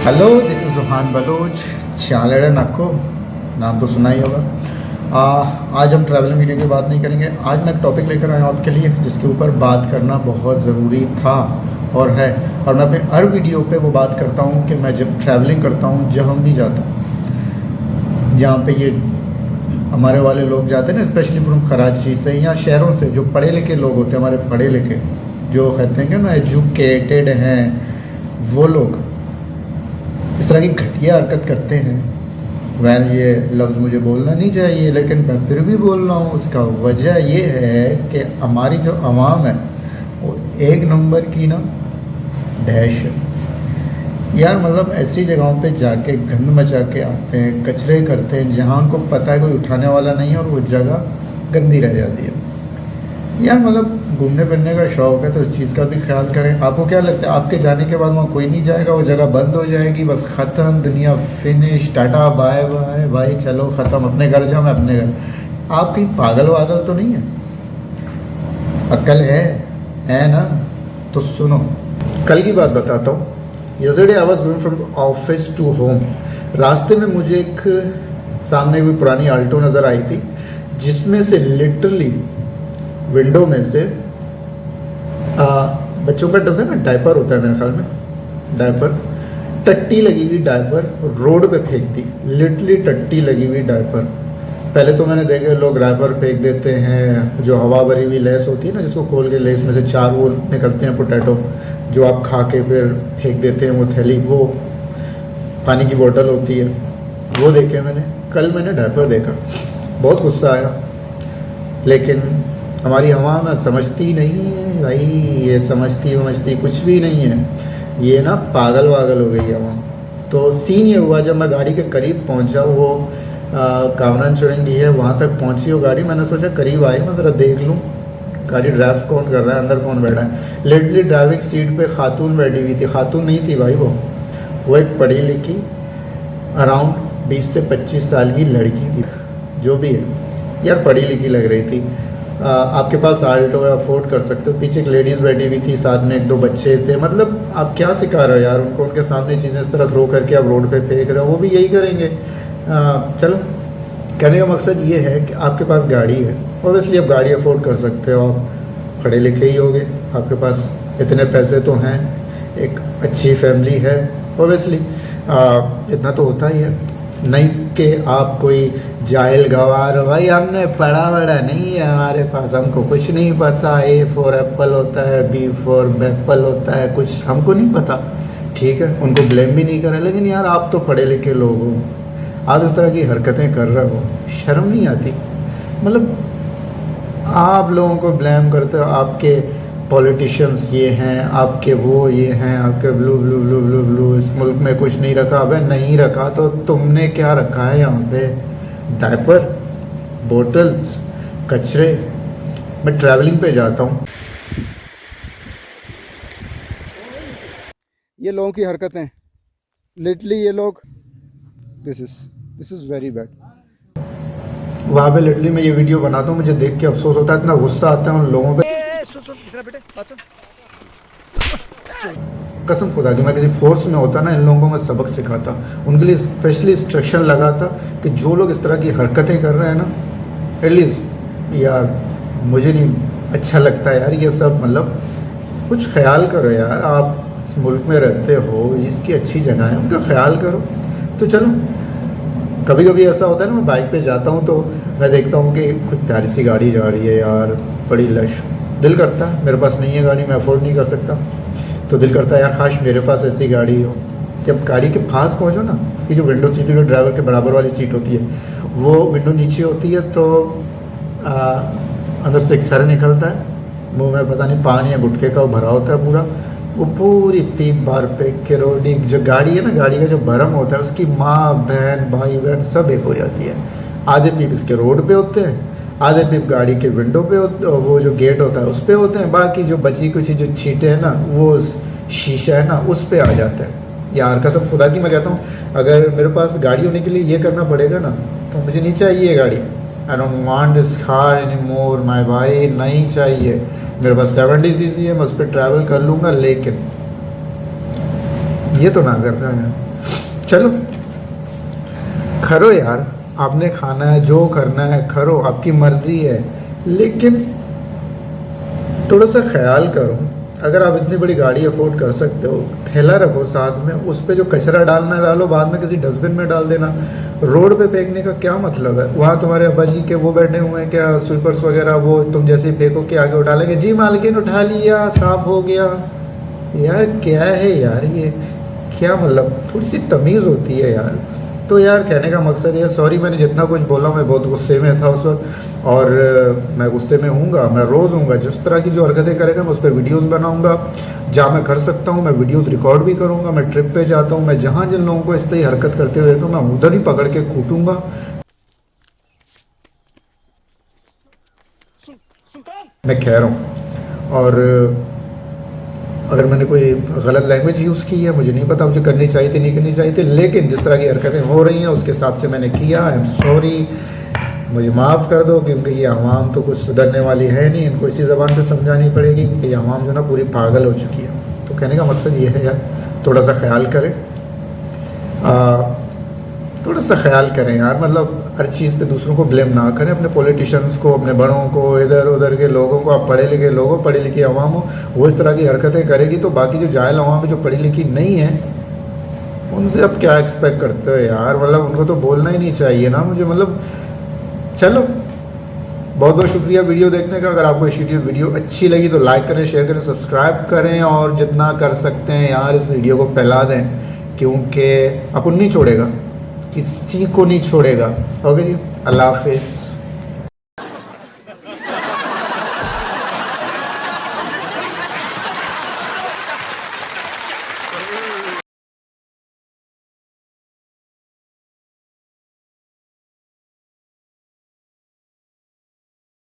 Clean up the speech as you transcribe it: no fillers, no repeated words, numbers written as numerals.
Hello, this is Juhan Baloch. चालेड़ा नक्को नाम तो सुना ही होगा। आज हम ट्रैवलिंग वीडियो की बात नहीं करेंगे। आज मैं एक टॉपिक लेकर आया हूँ आपके लिए जिसके ऊपर बात करना बहुत ज़रूरी था और है। और मैं अपने हर वीडियो पे वो बात करता हूँ कि मैं जब ट्रैवलिंग करता हूँ, जब हम भी जाता हूँ जहाँ पे ये हमारे वाले लोग जाते हैं ना, स्पेशली फ्रॉम कराची से या शहरों से, जो पढ़े लिखे लोग होते हैं, हमारे पढ़े लिखे जो कहते हैं कि ना एजुकेटेड हैं, वो लोग इस तरह की घटिया हरकत करते हैं। ये लफ्ज़ मुझे बोलना नहीं चाहिए, लेकिन मैं फिर भी बोल रहा हूँ। उसका वजह ये है कि हमारी जो आवाम है वो एक नंबर की ना डैश है यार। मतलब ऐसी जगहों पे जाके गंद मचा के आते हैं, कचरे करते हैं, जहाँ उनको पता है कोई उठाने वाला नहीं है और वो जगह गंदी रह जाती है यार। मतलब घूमने फिरने का शौक़ है तो इस चीज़ का भी ख्याल करें। आपको क्या लगता है, आपके जाने के बाद वहाँ कोई नहीं जाएगा, वो जगह बंद हो जाएगी, बस ख़त्म, दुनिया फिनिश, टाटा बाय बाय भाई, चलो ख़त्म, अपने घर जाओ, मैं अपने घर। आप कहीं पागल वागल तो नहीं है? अक्ल है ना? तो सुनो, कल की बात बताता हूँ। Yesterday I was going from office to home. रास्ते में मुझे एक सामने कोई पुरानी आल्टो नज़र आई थी, जिसमें से लिटरली विंडो में से बच्चों का डब्बा ना, डायपर होता है मेरे ख्याल में, डायपर, टट्टी लगी हुई डायपर रोड पे फेंक दी। लिटरली टट्टी लगी हुई डायपर। पहले तो मैंने देखे लोग डायपर फेंक देते हैं, जो हवा भरी हुई लेस होती है ना, जिसको खोल के लेस में से चार वो निकलते हैं पोटैटो, जो आप खा के फिर फेंक देते हैं, वो थैली, वो पानी की बोतल होती है, वो देखे मैंने। कल मैंने डायपर देखा, बहुत गुस्सा आया। लेकिन हमारी आवाम समझती नहीं है भाई, ये समझती कुछ भी नहीं है, ये ना पागल वागल हो गई आवाम। तो सीन ये हुआ, जब मैं गाड़ी के करीब पहुंचा, वो कामरान चुरंगी है, वहाँ तक पहुंची वो गाड़ी। मैंने सोचा करीब आई, मैं ज़रा देख लूँ गाड़ी ड्राइव कौन कर रहा है, अंदर कौन बैठा है। लिटरली ड्राइविंग सीट पे खातून बैठी हुई थी। खातून नहीं थी भाई, वो एक पढ़ी लिखी अराउंड 20 से 25 साल की लड़की थी, जो भी है यार, पढ़ी लिखी लग रही थी। आपके पास आल्टो है, अफोर्ड कर सकते हो। पीछे एक लेडीज़ बैठी हुई थी, साथ में एक दो बच्चे थे। मतलब आप क्या सिखा रहे हो यार उनको? उनके सामने चीज़ें इस तरह थ्रो करके आप रोड पे फेंक रहे हो, वो भी यही करेंगे। चलो, कहने का मकसद ये है कि आपके पास गाड़ी है, ऑब्वियसली आप गाड़ी अफोर्ड कर सकते हो, आप पढ़े लिखे ही होगे, आपके पास इतने पैसे तो हैं, एक अच्छी फैमिली है, ऑब्वियसली इतना तो होता ही है। नहीं कि आप कोई जाहिल गवार हो, भाई हमने पढ़ा वढ़ा नहीं है, हमारे पास, हमको कुछ नहीं पता, ए फॉर एप्पल होता है, बी फॉर बैपल होता है, कुछ हमको नहीं पता। ठीक है, उनको ब्लेम भी नहीं करें, लेकिन यार आप तो पढ़े लिखे लोग हो, आप इस तरह की हरकतें कर रहे हो, शर्म नहीं आती? मतलब आप लोगों को ब्लेम करते हो, आपके पॉलिटिशियंस ये हैं, आपके वो ये हैं, आपके blue blue blue blue blue, इस मुल्क में कुछ नहीं रखा। अबे नहीं रखा तो तुमने क्या रखा है यहाँ पे? डायपर, बोतल्स, कचरे। मैं ट्रैवलिंग पे जाता हूँ, ये लोगों की हरकतें, लिटरली ये लोग, दिस इज़ वेरी बैड। वहाँ पे लिटरली मैं ये वीडियो बनाता हूँ, मुझे देख के अफसोस होता है, इतना गुस्सा आता है उन लोगों पे। कसम खुदा की, मैं किसी फोर्स में होता ना, इन लोगों को मैं सबक सिखाता, उनके लिए स्पेशली इंस्ट्रक्शन लगाता कि जो लोग इस तरह की हरकतें कर रहे हैं ना, एटलीस्ट यार मुझे नहीं अच्छा लगता यार ये सब। मतलब कुछ ख्याल करो यार, आप इस मुल्क में रहते हो, इसकी अच्छी जगह है, उनका ख्याल करो। तो चलो, कभी कभी ऐसा होता है ना, मैं बाइक पे जाता हूँ तो मैं देखता हूँ कि कुछ प्यारी सी गाड़ी जा रही है यार, बड़ी लश, दिल करता है, मेरे पास नहीं है गाड़ी, मैं अफोर्ड नहीं कर सकता, तो दिल करता है यार काश मेरे पास ऐसी गाड़ी हो। जब गाड़ी के पास पहुँचो ना, उसकी जो विंडो सीट, जो ड्राइवर के बराबर वाली सीट होती है, वो विंडो नीचे होती है, तो अंदर से एक सर निकलता है, मुँह में पता नहीं पान या गुटखे का वो भरा होता है पूरा, वो पूरी पीप बार पे किरोड़ी, जो गाड़ी है ना, गाड़ी का जो भरम होता है, उसकी माँ बहन भाई बहन सब एक हो जाती है। आधे पीप इसके रोड पे होते हैं, आधे पीप गाड़ी के विंडो पे वो जो गेट होता है उस पे होते हैं, बाकी जो बची कुछ जो छींटे हैं ना, वो शीशा है ना, उस पे आ जाते हैं। यार कसम खुदा की मैं कहता हूँ, अगर मेरे पास गाड़ी होने के लिए ये करना पड़ेगा ना, तो मुझे नहीं चाहिए गाड़ी। I don't want this car any more my भाई, नहीं चाहिए। मेरे पास 70 सीसी है, मैं उस पर ट्रैवल कर लूँगा, लेकिन ये तो ना करना है। चलो करो यार, आपने खाना है, जो करना है करो, आपकी मर्जी है, लेकिन थोड़ा सा ख्याल करो। अगर आप इतनी बड़ी गाड़ी अफोर्ड कर सकते हो, थैला रखो साथ में, उस पे जो कचरा डालना डालो, बाद में किसी डस्टबिन में डाल देना। रोड पे फेंकने का क्या मतलब है? वहाँ तुम्हारे अब्बा जी के वो बैठे हुए हैं क्या, स्वीपर्स वगैरह, वो तुम जैसे ही फेंको के आगे उठा लेंगे, जी मालकिन उठा लिया, साफ हो गया। यार क्या है यार ये, क्या मतलब, थोड़ी सी तमीज़ होती है यार। तो यार कहने का मकसद ये, सॉरी मैंने जितना कुछ बोला, मैं बहुत गुस्से में था उस वक्त, और मैं गुस्से में हूँगा, मैं रोज़ हूँगा। जिस तरह की जो हरकतें करेगा मैं उस पर वीडियोस बनाऊँगा, जहाँ मैं कर सकता हूँ मैं वीडियोस रिकॉर्ड भी करूँगा। मैं ट्रिप पे जाता हूँ, मैं जहाँ जिन लोगों को इस तरह हरकत करते हुए तो मैं उधर ही पकड़ के कूटूँगा। मैं कह रहा हूँ। और अगर मैंने कोई गलत लैंग्वेज यूज़ की है, मुझे नहीं पता, मुझे करनी चाहिए थी नहीं करनी चाहिए थी, लेकिन जिस तरह की हरकतें हो रही हैं उसके हिसाब से मैंने किया। आई एम सॉरी, मुझे माफ़ कर दो, क्योंकि ये आवाम तो कुछ सुधरने वाली है नहीं, इनको इसी ज़बान पे समझानी पड़ेगी, क्योंकि ये आवाम जो ना पूरी पागल हो चुकी है। तो कहने का मकसद ये है यार, थोड़ा सा ख्याल करें, थोड़ा सा ख्याल करें यार, मतलब हर चीज़ पे दूसरों को ब्लेम ना करें, अपने पॉलिटिशियंस को, अपने बड़ों को, इधर उधर के लोगों को। आप पढ़े लिखे लोग हो, पढ़ी लिखी आवाम हो, वो इस तरह की हरकतें करेगी तो बाकी जो जाहिल आवाम है, जो पढ़ी लिखी नहीं है, उनसे अब क्या एक्सपेक्ट करते हो यार? मतलब उनको तो बोलना ही नहीं चाहिए ना मुझे, मतलब। चलो, बहुत बहुत शुक्रिया वीडियो देखने का। अगर आपको ये वीडियो अच्छी लगी तो लाइक करें, शेयर करें, सब्सक्राइब करें, और जितना कर सकते हैं यार इस वीडियो को फैला दें, क्योंकि अपन नहीं छोड़ेगा, किसी को नहीं छोड़ेगा। ओके जी, अल्लाह हाफिज़।